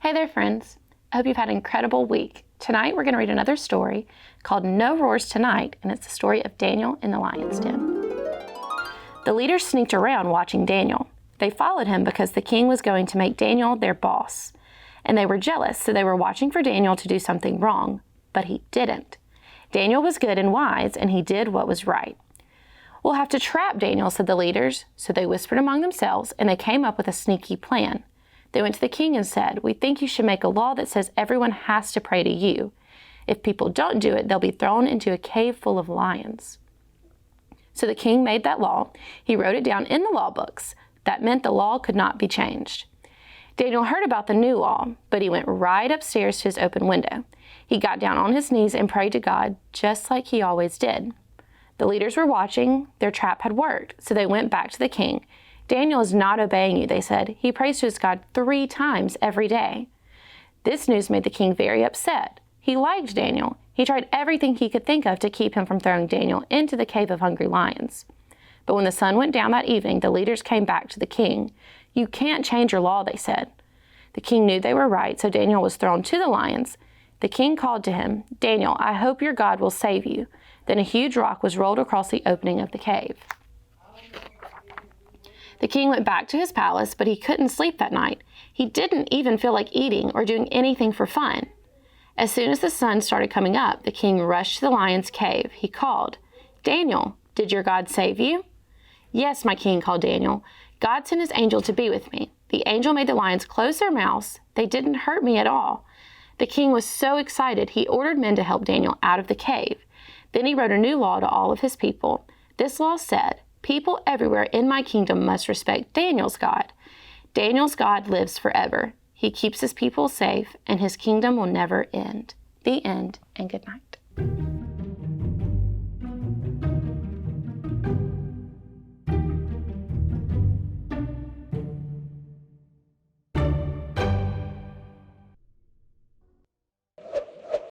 Hey there, friends. I hope you've had an incredible week. Tonight, we're going to read another story called No Roars Tonight, and it's the story of Daniel in the lion's den. The leaders sneaked around watching Daniel. They followed him because the king was going to make Daniel their boss. And they were jealous, so they were watching for Daniel to do something wrong. But he didn't. Daniel was good and wise, and he did what was right. "We'll have to trap Daniel," said the leaders. So they whispered among themselves, and they came up with a sneaky plan. They went to the king and said, "We think you should make a law that says everyone has to pray to you. If people don't do it, they'll be thrown into a cave full of lions." So the king made that law. He wrote it down in the law books. That meant the law could not be changed. Daniel heard about the new law, but he went right upstairs to his open window. He got down on his knees and prayed to God, just like he always did. The leaders were watching. Their trap had worked, so they went back to the king. "Daniel is not obeying you," they said. "He prays to his God 3 times every day." This news made the king very upset. He liked Daniel. He tried everything he could think of to keep him from throwing Daniel into the cave of hungry lions. But when the sun went down that evening, the leaders came back to the king. "You can't change your law," they said. The king knew they were right, so Daniel was thrown to the lions. The king called to him, "Daniel, I hope your God will save you." Then a huge rock was rolled across the opening of the cave. The king went back to his palace, but he couldn't sleep that night. He didn't even feel like eating or doing anything for fun. As soon as the sun started coming up, the king rushed to the lion's cave. He called, "Daniel, did your God save you?" "Yes, my king," called Daniel. "God sent his angel to be with me. The angel made the lions close their mouths. They didn't hurt me at all." The king was so excited, he ordered men to help Daniel out of the cave. Then he wrote a new law to all of his people. This law said, "People everywhere in my kingdom must respect Daniel's God. Daniel's God lives forever. He keeps his people safe, and his kingdom will never end." The end, and good night.